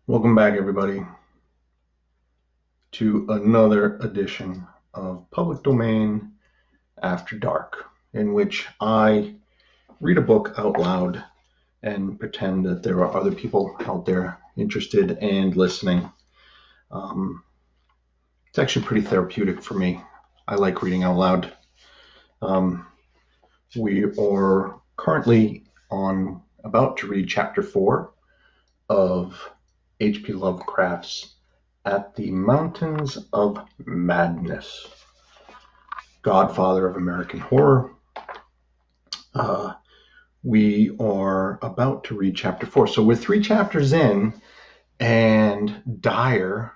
Welcome back, everybody, to another edition of Public Domain After Dark, in which I read a book out loud and pretend that there are other people out there interested and listening. Um, it's actually pretty therapeutic for me. I like reading out loud. Um, we are currently about to read chapter 4 of H.P. Lovecraft's At the Mountains of Madness, godfather of American horror. Uh, we are about to read chapter 4. So we're 3 chapters in, and Dyer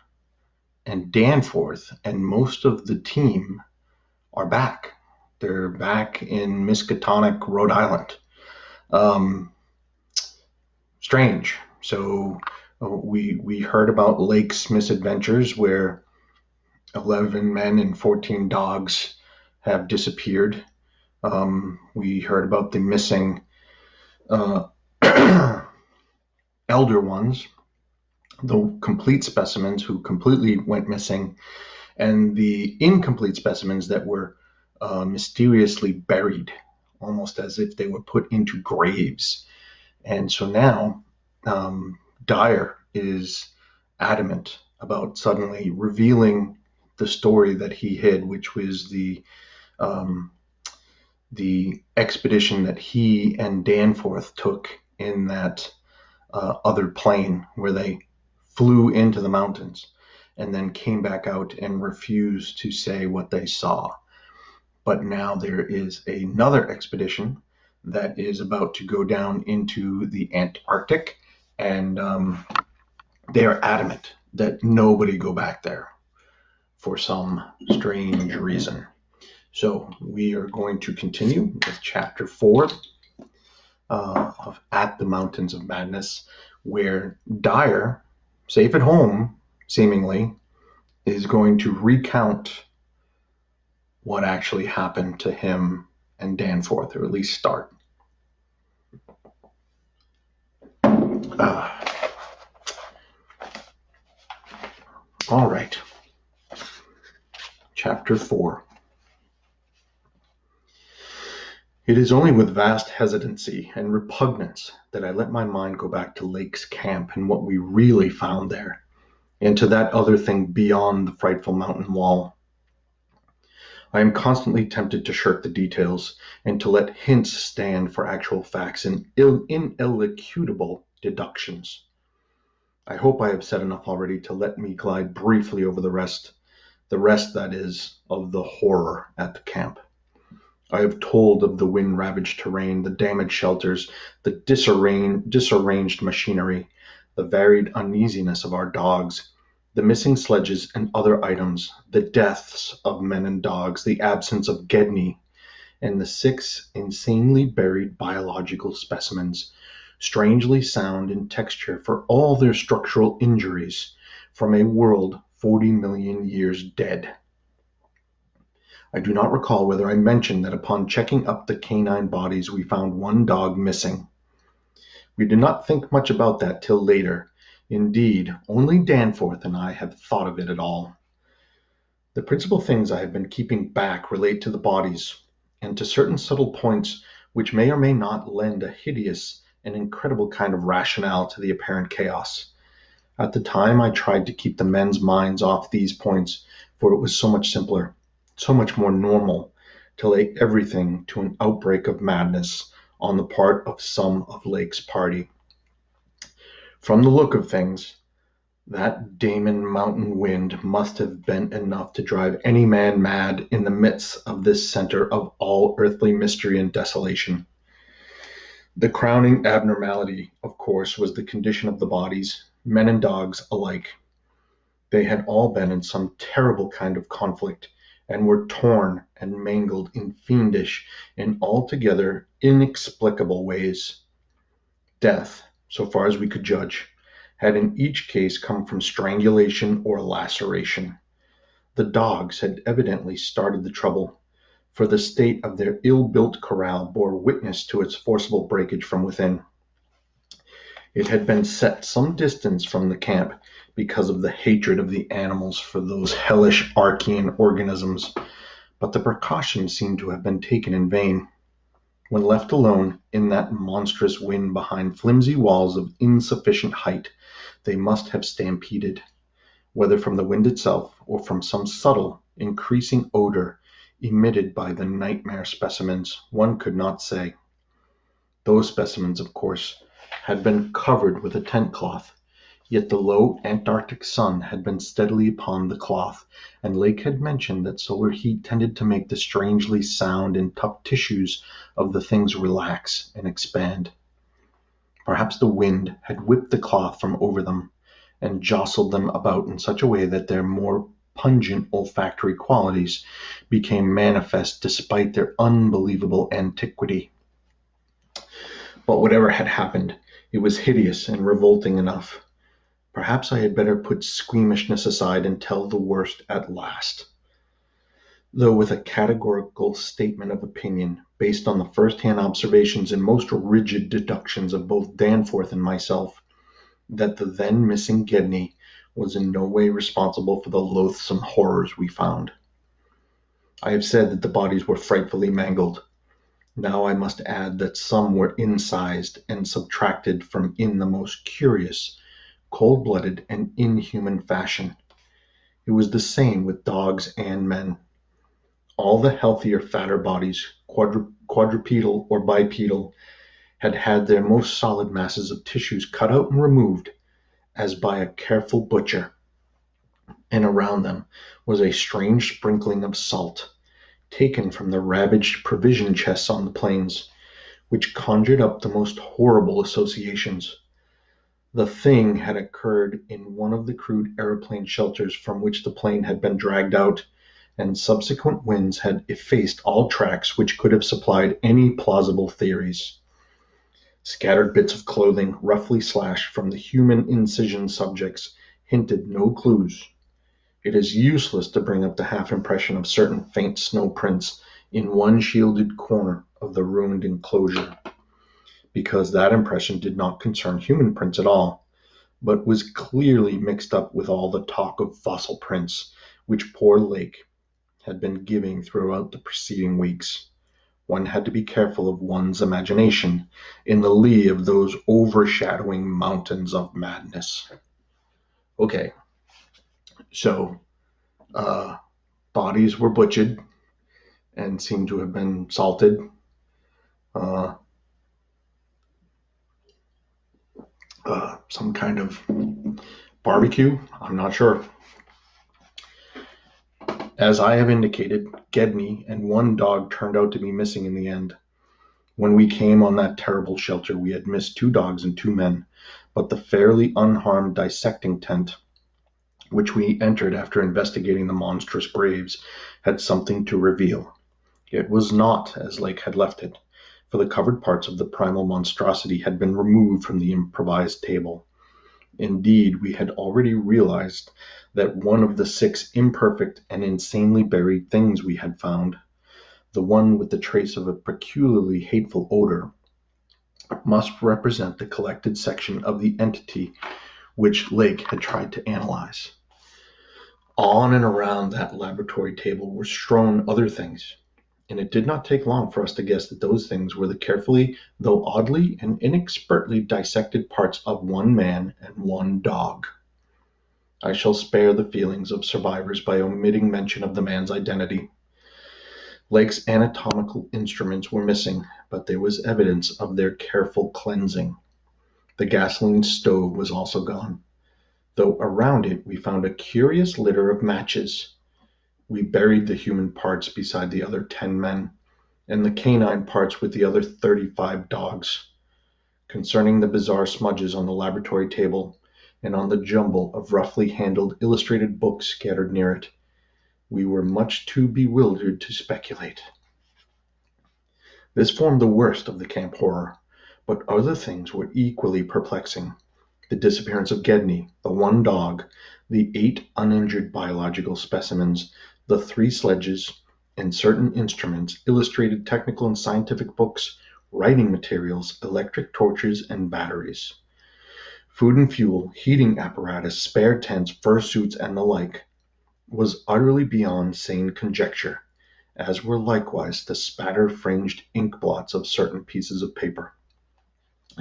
and Danforth and most of the team are back. They're back in Miskatonic, Rhode Island. Um, Strange. So we heard about Lake's misadventures, where 11 men and 14 dogs have disappeared. We heard about the missing uh, elder ones, the complete specimens who completely went missing, and the incomplete specimens that were mysteriously buried, almost as if they were put into graves. And so now Dyer is adamant about suddenly revealing the story that he hid, which was um, the expedition that he and Danforth took in that other plane, where they flew into the mountains and then came back out and refused to say what they saw. But now there is another expedition that is about to go down into the Antarctic, and they are adamant that nobody go back there for some strange reason. So we are going to continue with chapter 4 of At the Mountains of Madness, where Dyer, safe at home, seemingly, is going to recount what actually happened to him and Danforth, or at least start. Uh, all right. Chapter 4. It is only with vast hesitancy and repugnance that I let my mind go back to Lake's camp and what we really found there, and to that other thing beyond the frightful mountain wall. I am constantly tempted to shirk the details, and to let hints stand for actual facts and inelucidable deductions. I hope I have said enough already to let me glide briefly over the rest, that is, of the horror at the camp. I have told of the wind-ravaged terrain, the damaged shelters, the disarranged machinery, the varied uneasiness of our dogs, the missing sledges and other items, the deaths of men and dogs, the absence of Gedney, and the 6 insanely buried biological specimens, strangely sound in texture for all their structural injuries, from a world 40 million years dead. I do not recall whether I mentioned that upon checking up the canine bodies we found one dog missing. We did not think much about that till later. Indeed, only Danforth and I have thought of it at all. The principal things I have been keeping back relate to the bodies, and to certain subtle points which may or may not lend a hideous and incredible kind of rationale to the apparent chaos. At the time I tried to keep the men's minds off these points, for it was so much simpler, so much more normal, to lay everything to an outbreak of madness on the part of some of Lake's party. From the look of things, that Damon mountain wind must have been enough to drive any man mad in the midst of this center of all earthly mystery and desolation. The crowning abnormality, of course, was the condition of the bodies, men and dogs alike. They had all been in some terrible kind of conflict, and were torn and mangled in fiendish and altogether inexplicable ways. Death, so far as we could judge, had in each case come from strangulation or laceration. The dogs had evidently started the trouble, for the state of their ill-built corral bore witness to its forcible breakage from within. It had been set some distance from the camp because of the hatred of the animals for those hellish Archean organisms, but the precaution seemed to have been taken in vain. When left alone in that monstrous wind behind flimsy walls of insufficient height, they must have stampeded, whether from the wind itself or from some subtle, increasing odor emitted by the nightmare specimens, one could not say. Those specimens, of course, had been covered with a tent cloth, yet the low Antarctic sun had been steadily upon the cloth, and Lake had mentioned that solar heat tended to make the strangely sound and tough tissues of the things relax and expand. Perhaps the wind had whipped the cloth from over them, and jostled them about in such a way that their more pungent olfactory qualities became manifest despite their unbelievable antiquity. But whatever had happened, it was hideous and revolting enough. Perhaps I had better put squeamishness aside and tell the worst at last. Though with a categorical statement of opinion, based on the first-hand observations and most rigid deductions of both Danforth and myself, that the then missing Gedney was in no way responsible for the loathsome horrors we found. I have said that the bodies were frightfully mangled. Now I must add that some were incised and subtracted from in the most curious, cold-blooded, and inhuman fashion. It was the same with dogs and men. All the healthier, fatter bodies, quadrupedal or bipedal, had had their most solid masses of tissues cut out and removed as by a careful butcher, and around them was a strange sprinkling of salt, taken from the ravaged provision chests on the plains, which conjured up the most horrible associations. The thing had occurred in one of the crude aeroplane shelters from which the plane had been dragged out, and subsequent winds had effaced all tracks which could have supplied any plausible theories. Scattered bits of clothing, roughly slashed from the human incision subjects, hinted no clues. It is useless to bring up the half-impression of certain faint snow prints in one shielded corner of the ruined enclosure, because that impression did not concern human prints at all, but was clearly mixed up with all the talk of fossil prints which poor Lake had been giving throughout the preceding weeks. One had to be careful of one's imagination in the lee of those overshadowing mountains of madness. Okay, so bodies were butchered and seem to have been salted. Some kind of barbecue, I'm not sure. As I have indicated, Gedney and one dog turned out to be missing in the end. When we came on that terrible shelter, we had missed 2 dogs and 2 men, but the fairly unharmed dissecting tent, which we entered after investigating the monstrous graves, had something to reveal. It was not as Lake had left it, for the covered parts of the primal monstrosity had been removed from the improvised table. Indeed, we had already realized that one of the 6 imperfect and insanely buried things we had found, the one with the trace of a peculiarly hateful odor, must represent the collected section of the entity which Lake had tried to analyze. On and around that laboratory table were strewn other things, and it did not take long for us to guess that those things were the carefully, though oddly and inexpertly dissected parts of 1 man and 1 dog. I shall spare the feelings of survivors by omitting mention of the man's identity. Lake's anatomical instruments were missing, but there was evidence of their careful cleansing. The gasoline stove was also gone, though around it we found a curious litter of matches. We buried the human parts beside the other 10 men, and the canine parts with the other 35 dogs. Concerning the bizarre smudges on the laboratory table, and on the jumble of roughly handled illustrated books scattered near it, we were much too bewildered to speculate. This formed the worst of the camp horror, but other things were equally perplexing. The disappearance of Gedney, the 1 dog, the 8 uninjured biological specimens, the 3 sledges, and certain instruments, illustrated technical and scientific books, writing materials, electric torches, and batteries. Food and fuel, heating apparatus, spare tents, fursuits, and the like, was utterly beyond sane conjecture, as were likewise the spatter-fringed ink blots of certain pieces of paper,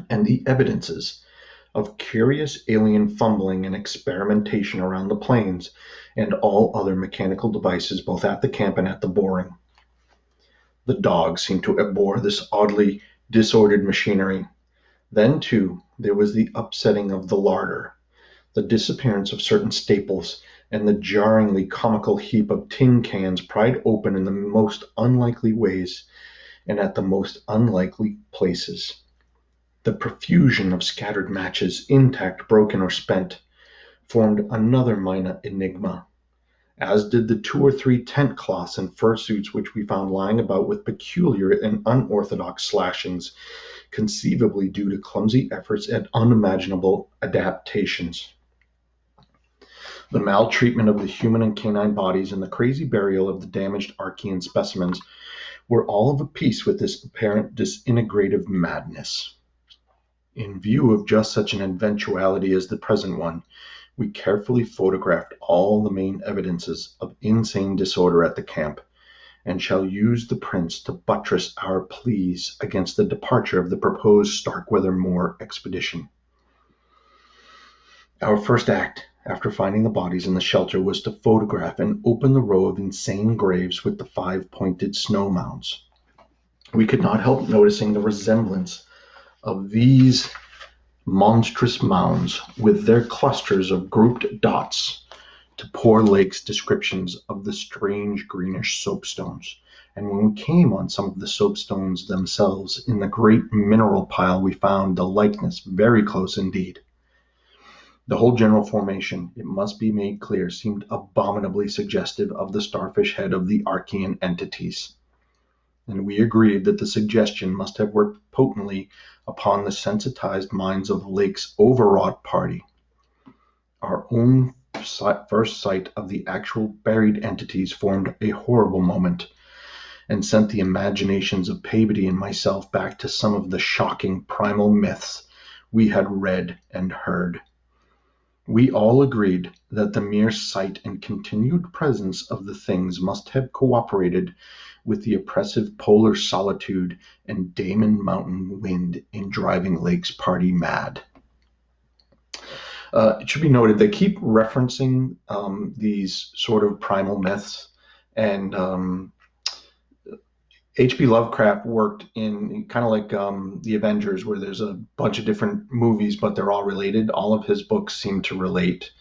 and the evidences of curious alien fumbling and experimentation around the planes and all other mechanical devices both at the camp and at the boring. The dogs seemed to abhor this oddly disordered machinery. Then, too, there was the upsetting of the larder, the disappearance of certain staples, and the jarringly comical heap of tin cans pried open in the most unlikely ways and at the most unlikely places. The profusion of scattered matches, intact, broken, or spent, formed another minor enigma, as did the 2 or 3 tent cloths and fursuits which we found lying about with peculiar and unorthodox slashings, conceivably due to clumsy efforts at unimaginable adaptations. The maltreatment of the human and canine bodies and the crazy burial of the damaged Archean specimens were all of a piece with this apparent disintegrative madness. In view of just such an eventuality as the present one, we carefully photographed all the main evidences of insane disorder at the camp, and shall use the prints to buttress our pleas against the departure of the proposed Starkweather Moor expedition. Our first act, after finding the bodies in the shelter, was to photograph and open the row of insane graves with the 5-pointed snow mounds. We could not help noticing the resemblance of these monstrous mounds with their clusters of grouped dots to poor Lake's descriptions of the strange greenish soapstones. And when we came on some of the soapstones themselves in the great mineral pile, we found the likeness very close indeed. The whole general formation, it must be made clear, seemed abominably suggestive of the starfish head of the Archean entities, and we agreed that the suggestion must have worked potently upon the sensitized minds of Lake's overwrought party. Our own first sight of the actual buried entities formed a horrible moment, and sent the imaginations of Peabody and myself back to some of the shocking primal myths we had read and heard. We all agreed that the mere sight and continued presence of the things must have cooperated with the oppressive polar solitude and Damon Mountain wind in driving Lake's party mad. It should be noted they keep referencing these sort of primal myths, and H.P. Lovecraft worked in kind of like the Avengers, where there's a bunch of different movies, but they're all related. All of his books seem to relate,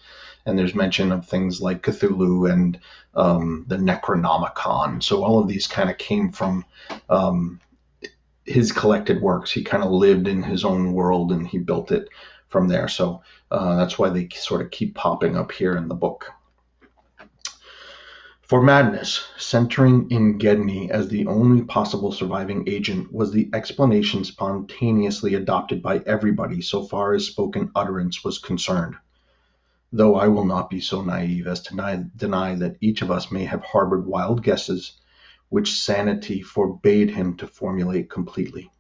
and there's mention of things like Cthulhu and the Necronomicon. So all of these kind of came from his collected works. He kind of lived in his own world, and he built it from there. So that's why they sort of keep popping up here in the book. For madness, centering in Gedney as the only possible surviving agent, was the explanation spontaneously adopted by everybody so far as spoken utterance was concerned, though I will not be so naive as to deny that each of us may have harbored wild guesses which sanity forbade him to formulate completely.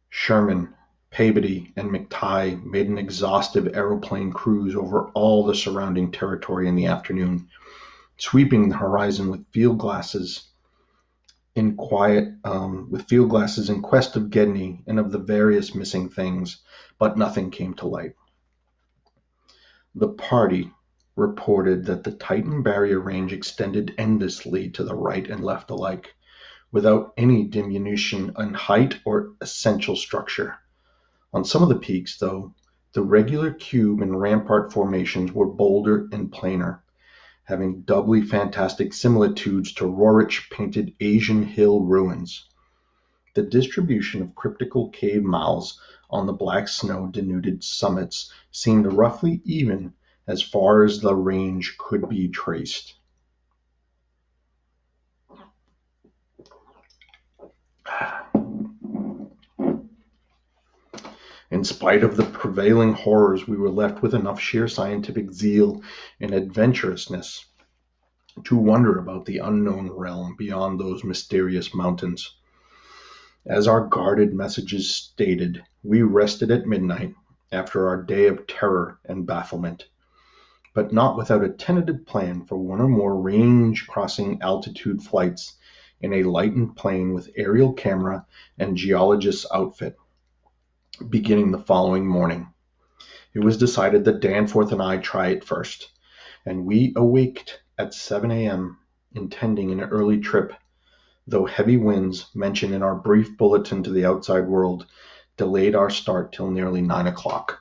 Sherman, Peabody, and McTighe made an exhaustive aeroplane cruise over all the surrounding territory in the afternoon, sweeping the horizon with field glasses in quest of Gedney and of the various missing things, but nothing came to light. The party reported that the Titan barrier range extended endlessly to the right and left alike, without any diminution in height or essential structure. On some of the peaks, though, the regular cube and rampart formations were bolder and plainer, having doubly fantastic similitudes to Rorich-painted Asian hill ruins. The distribution of cryptical cave mouths on the black snow-denuded summits seemed roughly even as far as the range could be traced. In spite of the prevailing horrors, we were left with enough sheer scientific zeal and adventurousness to wonder about the unknown realm beyond those mysterious mountains. As our guarded messages stated, we rested at midnight, after our day of terror and bafflement, but not without a tentative plan for one or more range-crossing altitude flights in a lightened plane with aerial camera and geologist's outfit, beginning the following morning. It was decided that Danforth and I try it first, and we awaked at 7 a.m., intending an early trip, though heavy winds, mentioned in our brief bulletin to the outside world, delayed our start till nearly 9 o'clock.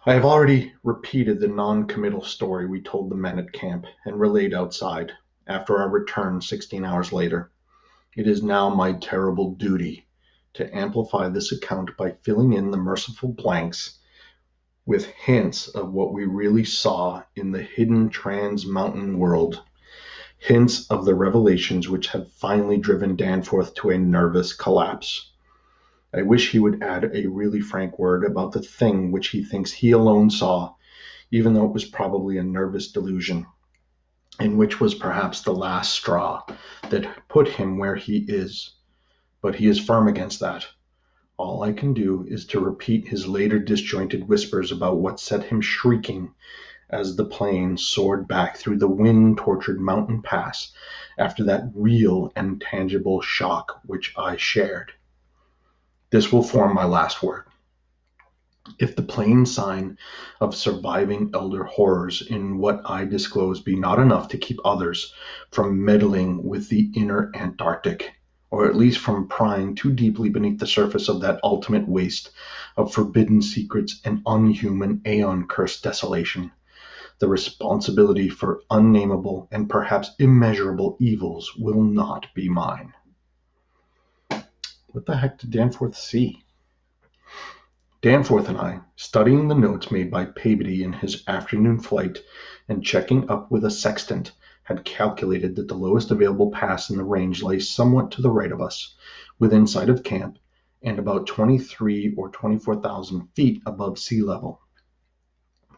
I have already repeated the non-committal story we told the men at camp and relayed outside, after our return 16 hours later. It is now my terrible duty to amplify this account by filling in the merciful blanks with hints of what we really saw in the hidden trans-mountain world, hints of the revelations which have finally driven Danforth to a nervous collapse. I wish he would add a really frank word about the thing which he thinks he alone saw, even though it was probably a nervous delusion, and which was perhaps the last straw that put him where he is. But he is firm against that. All I can do is to repeat his later disjointed whispers about what set him shrieking as the plane soared back through the wind-tortured mountain pass after that real and tangible shock which I shared. This will form my last word. If the plain sign of surviving elder horrors in what I disclose be not enough to keep others from meddling with the inner Antarctic, or at least from prying too deeply beneath the surface of that ultimate waste of forbidden secrets and unhuman aeon-cursed desolation, the responsibility for unnameable and perhaps immeasurable evils will not be mine. What the heck did Danforth see? Danforth and I, studying the notes made by Peabody in his afternoon flight and checking up with a sextant, had calculated that the lowest available pass in the range lay somewhat to the right of us, within sight of camp, and about 23 or 24,000 feet above sea level.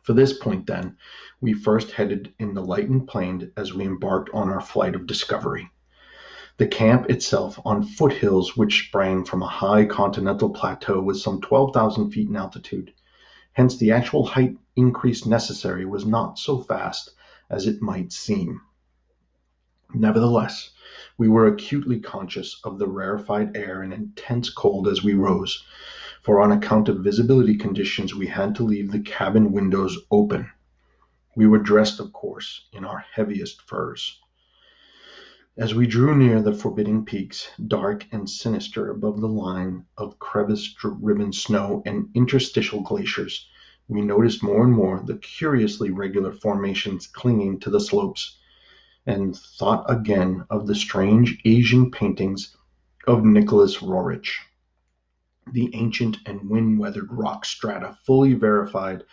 For this point, then, we first headed in the lightened plane as we embarked on our flight of discovery. The camp itself, on foothills which sprang from a high continental plateau, was some 12,000 feet in altitude. Hence the actual height increase necessary was not so fast as it might seem. Nevertheless, we were acutely conscious of the rarefied air and intense cold as we rose, for on account of visibility conditions we had to leave the cabin windows open. We were dressed, of course, in our heaviest furs. As we drew near the forbidding peaks, dark and sinister above the line of crevice-riven snow and interstitial glaciers, we noticed more and more the curiously regular formations clinging to the slopes, and thought again of the strange Asian paintings of Nicholas Roerich. The ancient and wind-weathered rock strata fully verified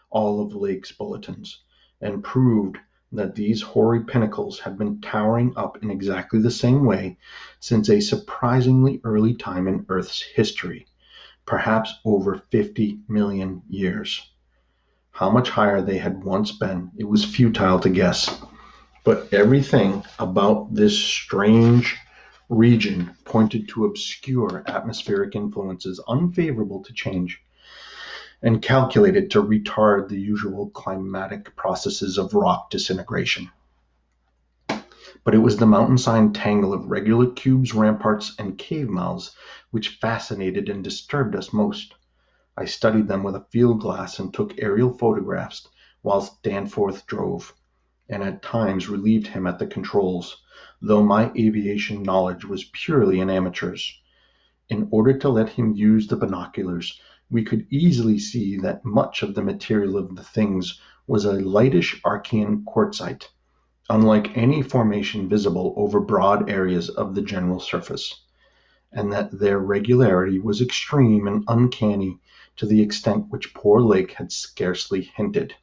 all of Lake's bulletins, and proved that these hoary pinnacles had been towering up in exactly the same way since a surprisingly early time in Earth's history, perhaps over 50 million years. How much higher they had once been, it was futile to guess, but everything about this strange region pointed to obscure atmospheric influences unfavorable to change, and calculated to retard the usual climatic processes of rock disintegration. But it was the mountain-side tangle of regular cubes, ramparts, and cave mouths which fascinated and disturbed us most. I studied them with a field glass and took aerial photographs whilst Danforth drove, and at times relieved him at the controls, though my aviation knowledge was purely an amateur's. In order to let him use the binoculars, we could easily see that much of the material of the things was a lightish Archean quartzite, unlike any formation visible over broad areas of the general surface, and that their regularity was extreme and uncanny to the extent which poor Lake had scarcely hinted.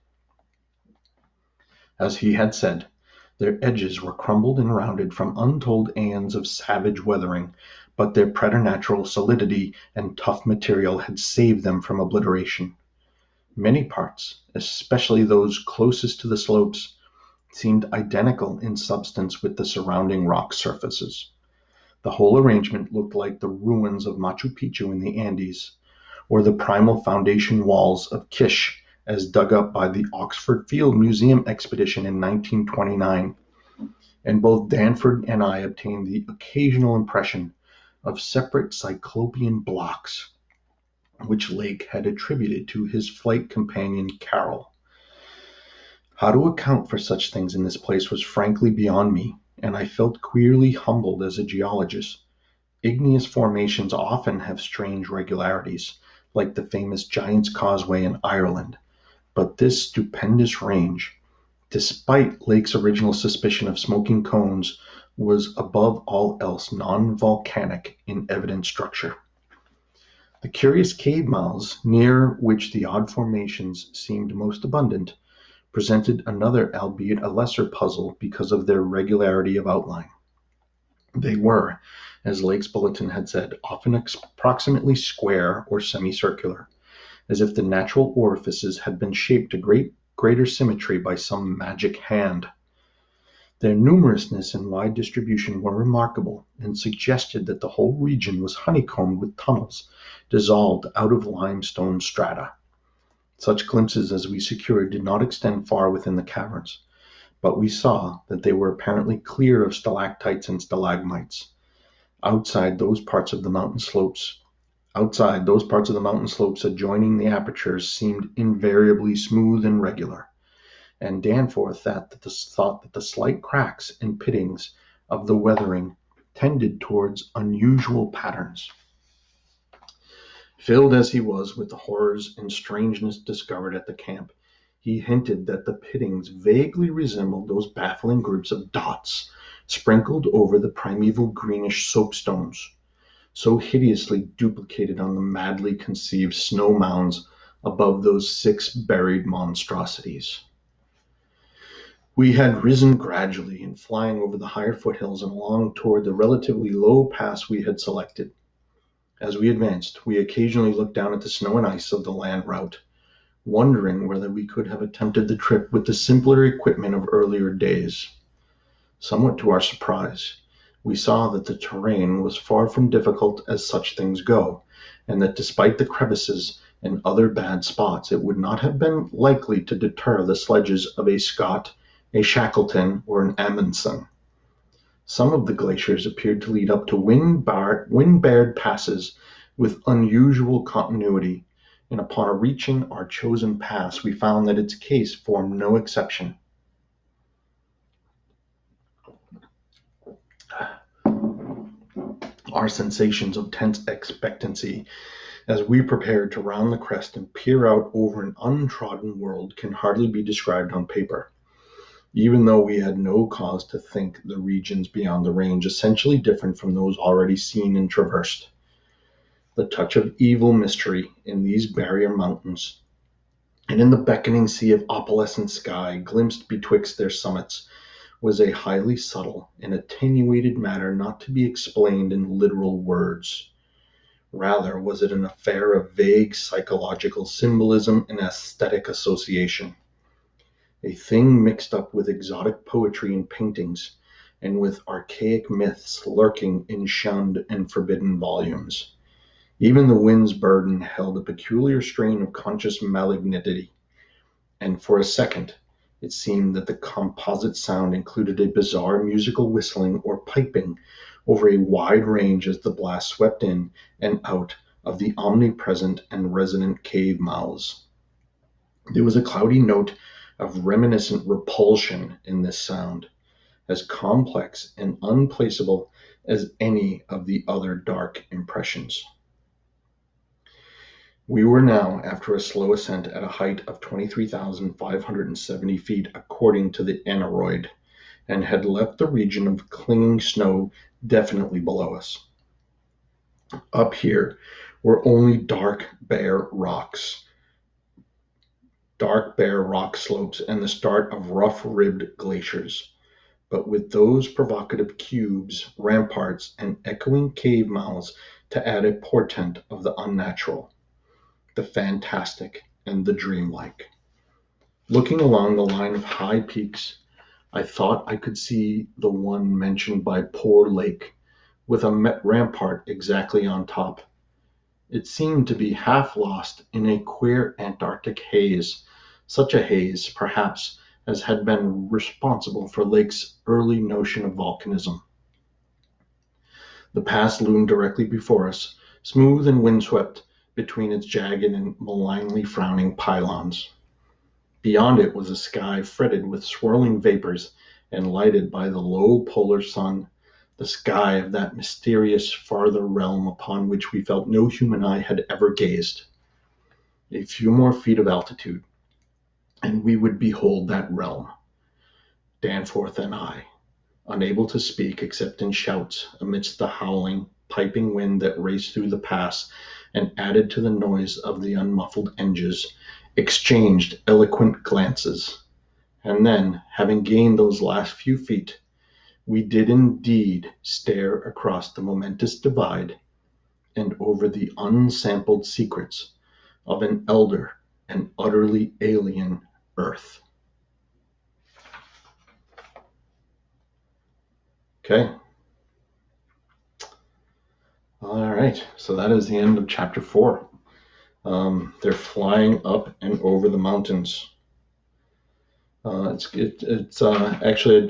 As he had said, their edges were crumbled and rounded from untold aeons of savage weathering, but their preternatural solidity and tough material had saved them from obliteration. Many parts, especially those closest to the slopes, seemed identical in substance with the surrounding rock surfaces. The whole arrangement looked like the ruins of Machu Picchu in the Andes, or the primal foundation walls of Kish as dug up by the Oxford Field Museum expedition in 1929, and both Danford and I obtained the occasional impression of separate cyclopean blocks, which Lake had attributed to his flight companion Carol. How to account for such things in this place was frankly beyond me, and I felt queerly humbled as a geologist. Igneous formations often have strange regularities, like the famous Giant's Causeway in Ireland, but this stupendous range, despite Lake's original suspicion of smoking cones, was above all else non-volcanic in evident structure. The curious cave mouths, near which the odd formations seemed most abundant, presented another, albeit a lesser, puzzle because of their regularity of outline. They were, as Lake's bulletin had said, often approximately square or semicircular, as if the natural orifices had been shaped to greater symmetry by some magic hand. Their numerousness and wide distribution were remarkable, and suggested that the whole region was honeycombed with tunnels dissolved out of limestone strata. Such glimpses as we secured did not extend far within the caverns, but we saw that they were apparently clear of stalactites and stalagmites. Outside those parts of the mountain slopes adjoining the apertures seemed invariably smooth and regular, and Danforth thought that the slight cracks and pittings of the weathering tended towards unusual patterns. Filled as he was with the horrors and strangeness discovered at the camp, he hinted that the pittings vaguely resembled those baffling groups of dots sprinkled over the primeval greenish soapstones, so hideously duplicated on the madly conceived snow mounds above those 6 buried monstrosities. We had risen gradually, and flying over the higher foothills and along toward the relatively low pass we had selected. As we advanced, we occasionally looked down at the snow and ice of the land route, wondering whether we could have attempted the trip with the simpler equipment of earlier days. Somewhat to our surprise, we saw that the terrain was far from difficult as such things go, and that despite the crevices and other bad spots, it would not have been likely to deter the sledges of a Scott, a Shackleton, or an Amundsen. Some of the glaciers appeared to lead up to wind-bared passes with unusual continuity, and upon reaching our chosen pass, we found that its case formed no exception. Our sensations of tense expectancy as we prepared to round the crest and peer out over an untrodden world can hardly be described on paper, even though we had no cause to think the regions beyond the range essentially different from those already seen and traversed. The touch of evil mystery in these barrier mountains, and in the beckoning sea of opalescent sky glimpsed betwixt their summits, was a highly subtle and attenuated matter not to be explained in literal words. Rather was it an affair of vague psychological symbolism and aesthetic association, a thing mixed up with exotic poetry and paintings, and with archaic myths lurking in shunned and forbidden volumes. Even the wind's burden held a peculiar strain of conscious malignity, and for a second it seemed that the composite sound included a bizarre musical whistling or piping over a wide range as the blast swept in and out of the omnipresent and resonant cave mouths. There was a cloudy note of reminiscent repulsion in this sound, as complex and unplaceable as any of the other dark impressions. We were now, after a slow ascent, at a height of 23,570 feet according to the aneroid, and had left the region of clinging snow definitely below us. Up here were only dark, bare rock slopes and the start of rough-ribbed glaciers, but with those provocative cubes, ramparts, and echoing cave mouths to add a portent of the unnatural, the fantastic, and the dreamlike. Looking along the line of high peaks, I thought I could see the one mentioned by poor Lake, with a rampart exactly on top. It seemed to be half lost in a queer Antarctic haze, such a haze, perhaps, as had been responsible for Lake's early notion of volcanism. The pass loomed directly before us, smooth and windswept between its jagged and malignly frowning pylons. Beyond it was a sky fretted with swirling vapors and lighted by the low polar sun, the sky of that mysterious farther realm upon which we felt no human eye had ever gazed. A few more feet of altitude, and we would behold that realm, Danforth and I, unable to speak except in shouts amidst the howling, piping wind that raced through the pass and added to the noise of the unmuffled engines, exchanged eloquent glances. And then, having gained those last few feet, we did indeed stare across the momentous divide and over the unsampled secrets of an elder and utterly alien Earth. Okay. All right. So that is the end of chapter 4. They're flying up and over the mountains. Actually,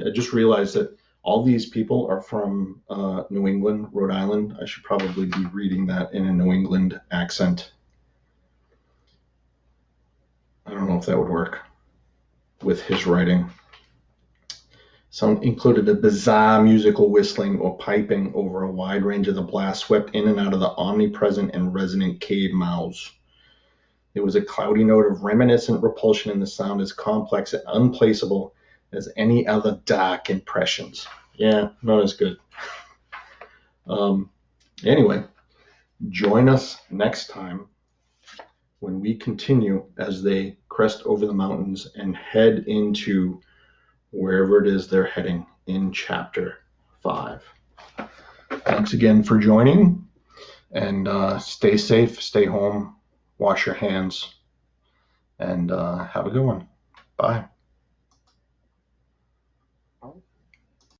I just realized that all these people are from New England, Rhode Island. I should probably be reading that in a New England accent. I don't know if that would work with his writing. Sound included a bizarre musical whistling or piping over a wide range of the blast swept in and out of the omnipresent and resonant cave mouths. There was a cloudy note of reminiscent repulsion in the sound, as complex and unplaceable as any other dark impressions. Yeah, not as good. Anyway, join us next time when we continue as they crest over the mountains and head into wherever it is they're heading in chapter 5. Thanks again for joining, and stay safe, stay home, wash your hands, and have a good one. Bye.